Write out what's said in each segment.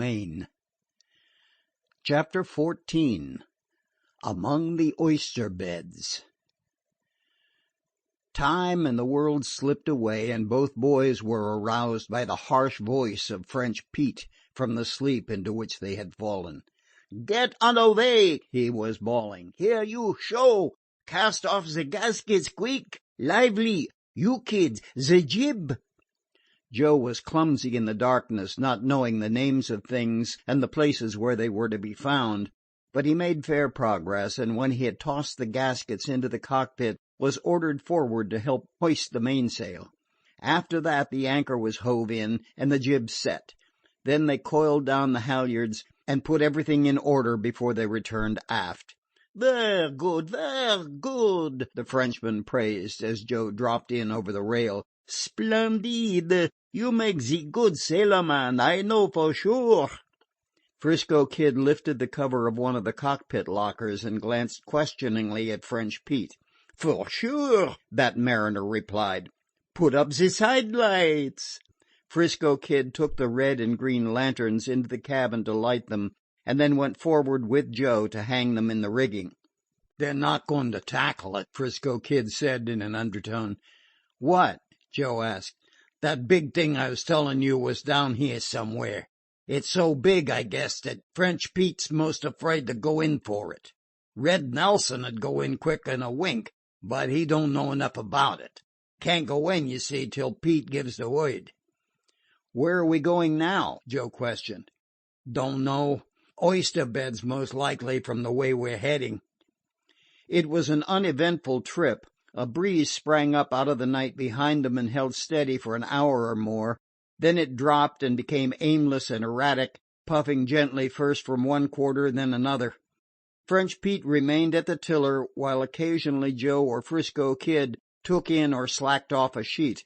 Maine. Chapter 14. Among the Oyster Beds. Time and the world slipped away, and both boys were aroused by the harsh voice of French Pete from the sleep into which they had fallen. "Get under way!" he was bawling. "Here, you, show! Cast off the gaskets, quick! Lively! You kids, the jib!" Joe was clumsy in the darkness, not knowing the names of things and the places where they were to be found, but he made fair progress, and when he had tossed the gaskets into the cockpit, was ordered forward to help hoist the mainsail. After that the anchor was hove in and the jib set. Then they coiled down the halyards and put everything in order before they returned aft. "Ver good, the Frenchman praised as Joe dropped in over the rail. "Splendid! You make ze good sailorman, I know for sure." 'Frisco Kid lifted the cover of one of the cockpit lockers and glanced questioningly at French Pete. "For sure," that mariner replied. "Put up the side lights." 'Frisco Kid took the red and green lanterns into the cabin to light them, and then went forward with Joe to hang them in the rigging. "They're not going to tackle it," 'Frisco Kid said in an undertone. "What?" Joe asked. "That big thing I was telling you was down here somewhere. It's so big, I guess, that French Pete's most afraid to go in for it. Red Nelson'd go in quick in a wink, but he don't know enough about it. Can't go in, you see, till Pete gives the word." "Where are we going now?" Joe questioned. "Don't know. Oyster beds, most likely, from the way we're heading." It was an uneventful trip. A breeze sprang up out of the night behind them and held steady for an hour or more. Then it dropped and became aimless and erratic, puffing gently first from one quarter, then another. French Pete remained at the tiller, while occasionally Joe or 'Frisco Kid took in or slacked off a sheet.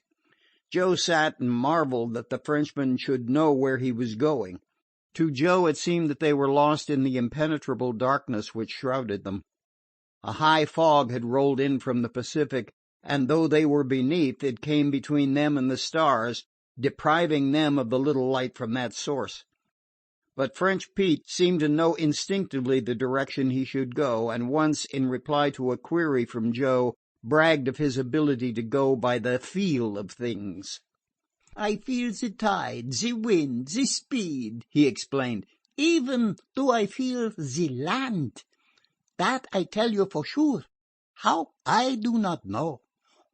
Joe sat and marveled that the Frenchman should know where he was going. To Joe it seemed that they were lost in the impenetrable darkness which shrouded them. A high fog had rolled in from the Pacific, and though they were beneath, it came between them and the stars, depriving them of the little light from that source. But French Pete seemed to know instinctively the direction he should go, and once, in reply to a query from Joe, bragged of his ability to go by the feel of things. "I feel the tide, the wind, the speed," he explained. "Even do I feel the land. That I tell you for sure. How, I do not know.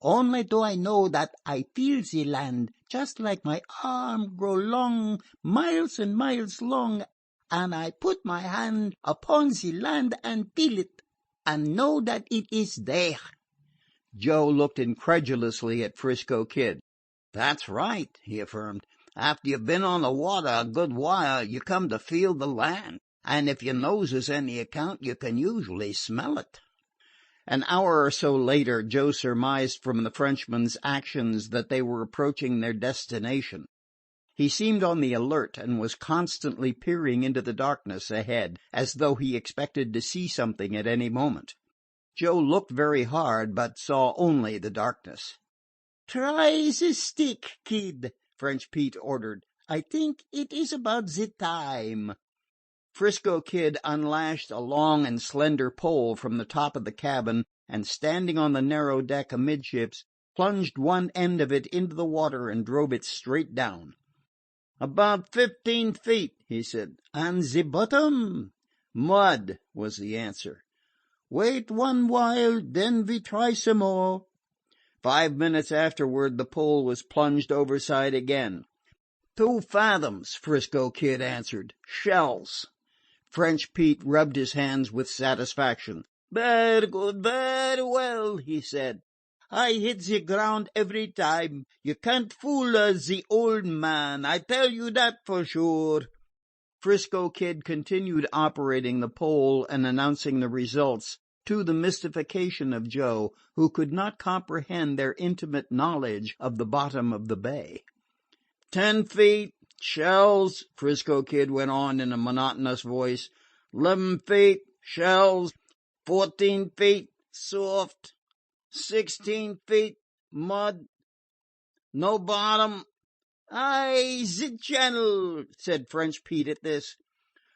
Only do I know that I feel the land, just like my arm grow long, miles and miles long, and I put my hand upon the land and feel it, and know that it is there." Joe looked incredulously at 'Frisco Kid. "That's right," he affirmed. "After you've been on the water a good while, you come to feel the land. And if your nose is any account, you can usually smell it." An hour or so later, Joe surmised from the Frenchman's actions that they were approaching their destination. He seemed on the alert, and was constantly peering into the darkness ahead, as though he expected to see something at any moment. Joe looked very hard, but saw only the darkness. "Try the stick, Kid," French Pete ordered. "I think it is about the time." 'Frisco Kid unlashed a long and slender pole from the top of the cabin, and standing on the narrow deck amidships, plunged one end of it into the water and drove it straight down. "About 15 feet," he said. "And the bottom?" "Mud," was the answer. "Wait one while, then we try some more." 5 minutes afterward the pole was plunged overside again. 2 fathoms, 'Frisco Kid answered. "Shells." French Pete rubbed his hands with satisfaction. "Very good, very well," he said. "I hit the ground every time. You can't fool the old man, I tell you that for sure." 'Frisco Kid continued operating the pole and announcing the results, to the mystification of Joe, who could not comprehend their intimate knowledge of the bottom of the bay. 10 feet, shells, 'Frisco Kid went on in a monotonous voice. 11 feet, shells. 14 feet, soft. 16 feet, mud. No bottom. "Aye, the channel," said French Pete at this.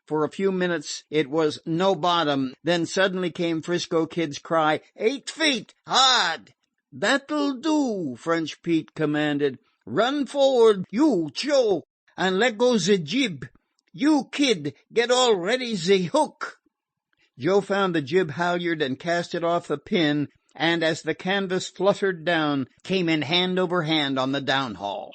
For a few minutes it was no bottom, then suddenly came 'Frisco Kid's cry, "8 feet, hard!" "That'll do," French Pete commanded. "Run forward, you, Joe, and let go the jib. You, Kid, get all ready the hook." Joe found the jib halyard and cast it off the pin, and as the canvas fluttered down, came in hand over hand on the downhaul.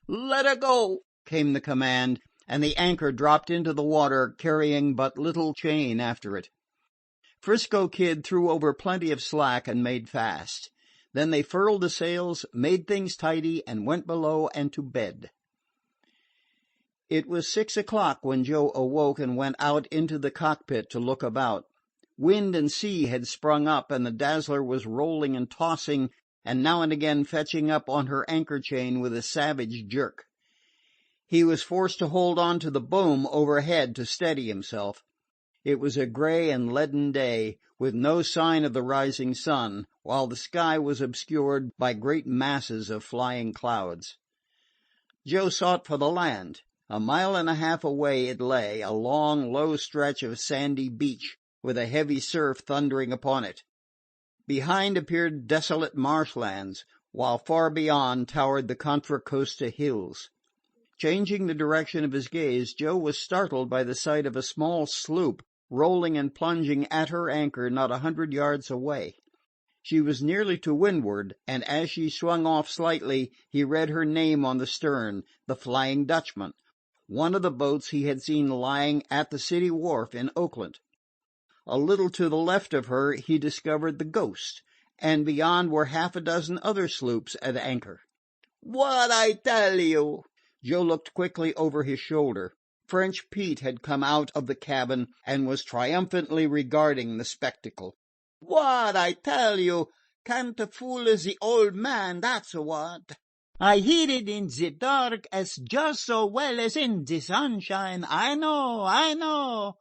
"Let her go," came the command, and the anchor dropped into the water, carrying but little chain after it. 'Frisco Kid threw over plenty of slack and made fast. Then they furled the sails, made things tidy, and went below and to bed. It was 6 o'clock when Joe awoke and went out into the cockpit to look about. Wind and sea had sprung up, and the Dazzler was rolling and tossing, and now and again fetching up on her anchor chain with a savage jerk. He was forced to hold on to the boom overhead to steady himself. It was a gray and leaden day, with no sign of the rising sun, while the sky was obscured by great masses of flying clouds. Joe sought for the land. A mile and a half away it lay, a long, low stretch of sandy beach, with a heavy surf thundering upon it. Behind appeared desolate marshlands, while far beyond towered the Contra Costa Hills. Changing the direction of his gaze, Joe was startled by the sight of a small sloop rolling and plunging at her anchor not 100 yards away. She was nearly to windward, and as she swung off slightly he read her name on the stern, the Flying Dutchman, one of the boats he had seen lying at the city wharf in Oakland. A little to the left of her he discovered the Ghost, and beyond were half a dozen other sloops at anchor. "What I tell you?" Joe looked quickly over his shoulder. French Pete had come out of the cabin and was triumphantly regarding the spectacle. "What I tell you? Can't fool the old man, that's what. I hit it in the dark as just so well as in the sunshine. I know, I know."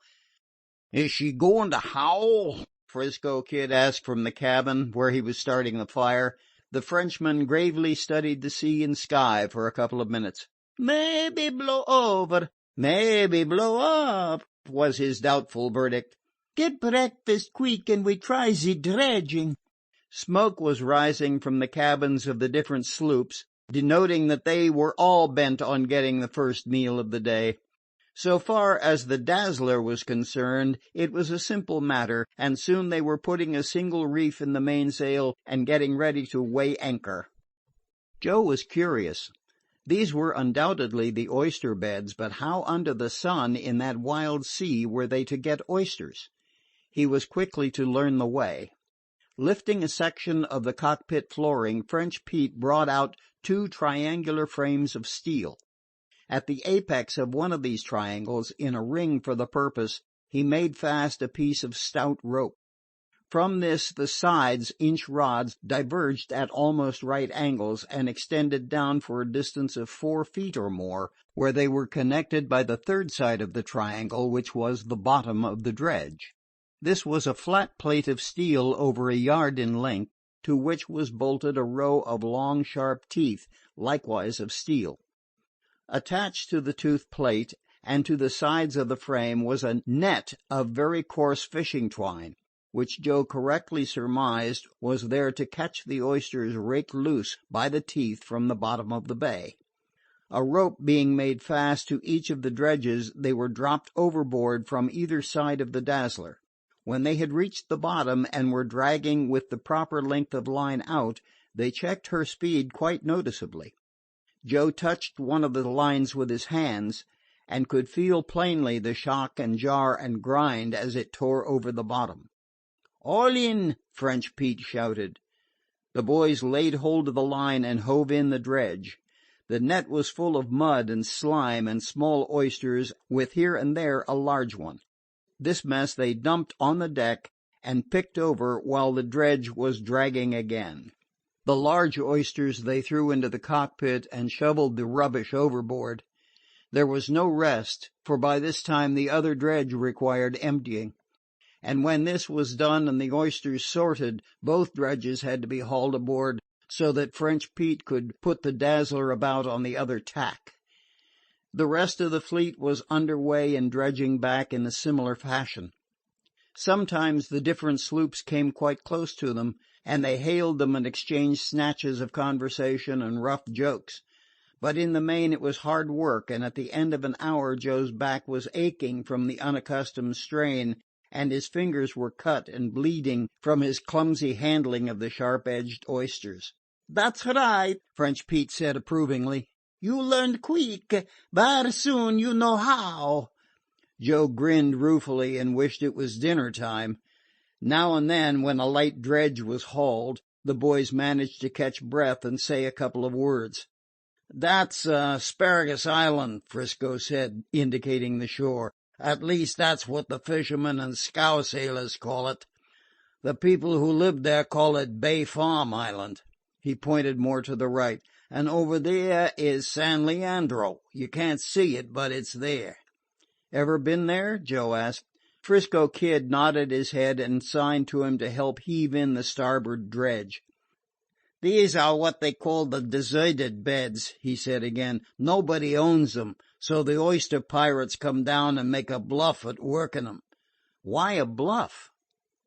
"Is she going to howl?" 'Frisco Kid asked from the cabin, where he was starting the fire. The Frenchman gravely studied the sea and sky for a couple of minutes. "Maybe blow over, maybe blow up," was his doubtful verdict. "Get breakfast quick and we try the dredging." Smoke was rising from the cabins of the different sloops, denoting that they were all bent on getting the first meal of the day. So far as the Dazzler was concerned, it was a simple matter, and soon they were putting a single reef in the mainsail and getting ready to weigh anchor. Joe was curious. These were undoubtedly the oyster beds, but how under the sun in that wild sea were they to get oysters? He was quickly to learn the way. Lifting a section of the cockpit flooring, French Pete brought out 2 triangular frames of steel. At the apex of one of these triangles, in a ring for the purpose, he made fast a piece of stout rope. From this the sides, inch rods, diverged at almost right angles and extended down for a distance of 4 feet or more, where they were connected by the third side of the triangle, which was the bottom of the dredge. This was a flat plate of steel over a yard in length, to which was bolted a row of long sharp teeth, likewise of steel. Attached to the toothed plate and to the sides of the frame was a net of very coarse fishing twine, which Joe correctly surmised was there to catch the oysters raked loose by the teeth from the bottom of the bay. A rope being made fast to each of the dredges, they were dropped overboard from either side of the Dazzler. When they had reached the bottom and were dragging with the proper length of line out, they checked her speed quite noticeably. Joe touched one of the lines with his hands, and could feel plainly the shock and jar and grind as it tore over the bottom. "All in!" French Pete shouted. The boys laid hold of the line and hove in the dredge. The net was full of mud and slime and small oysters, with here and there a large one. This mess they dumped on the deck and picked over while the dredge was dragging again. The large oysters they threw into the cockpit and shoveled the rubbish overboard. There was no rest, for by this time the other dredge required emptying. And when this was done and the oysters sorted, both dredges had to be hauled aboard, so that French Pete could put the Dazzler about on the other tack. The rest of the fleet was under way and dredging back in a similar fashion. Sometimes the different sloops came quite close to them, and they hailed them and exchanged snatches of conversation and rough jokes. But in the main it was hard work, and at the end of an hour Joe's back was aching from the unaccustomed strain, and his fingers were cut and bleeding from his clumsy handling of the sharp-edged oysters. "That's right," French Pete said approvingly. "You learned quick, but soon you know how." Joe grinned ruefully and wished it was dinner time. Now and then, when a light dredge was hauled, the boys managed to catch breath and say a couple of words. "That's Asparagus Island," 'Frisco said, indicating the shore. "At least that's what the fishermen and scow sailors call it. The people who live there call it Bay Farm Island." He pointed more to the right. "And over there is San Leandro. You can't see it, but it's there." "Ever been there?" Joe asked. 'Frisco Kid nodded his head and signed to him to help heave in the starboard dredge. "These are what they call the deserted beds," he said again. "Nobody owns them, so the oyster pirates come down and make a bluff at working them." "Why a bluff?"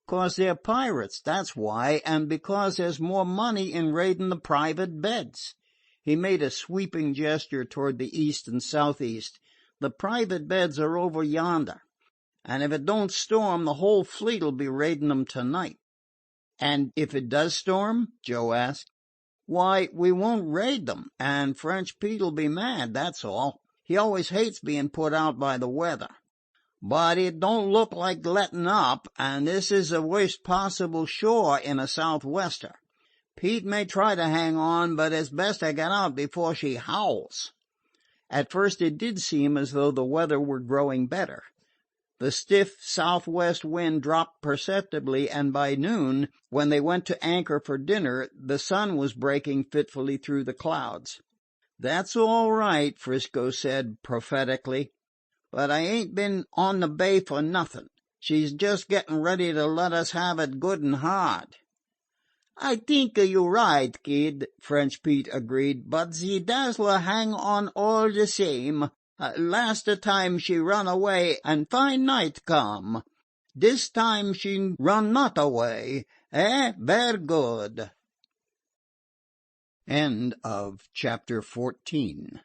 "'Cause they're pirates, that's why, and because there's more money in raiding the private beds." He made a sweeping gesture toward the east and southeast. "The private beds are over yonder, and if it don't storm the whole fleet'll be raiding them tonight." "And if it does storm?" Joe asked. "Why, we won't raid them, and French Pete'll be mad, that's all. He always hates being put out by the weather. But it don't look like letting up, and this is the worst possible shore in a southwester. Pete may try to hang on, but it's best to get out before she howls." At first it did seem as though the weather were growing better. The stiff southwest wind dropped perceptibly, and by noon, when they went to anchor for dinner, the sun was breaking fitfully through the clouds. "That's all right," 'Frisco said prophetically. "But I ain't been on the bay for nothing. She's just getting ready to let us have it good and hard." "I think you're right, kid," French Pete agreed. "But the Dazzler hang on all the same. Last time she run away, and fine night come. This time she run not away. Ver good." End of chapter 14.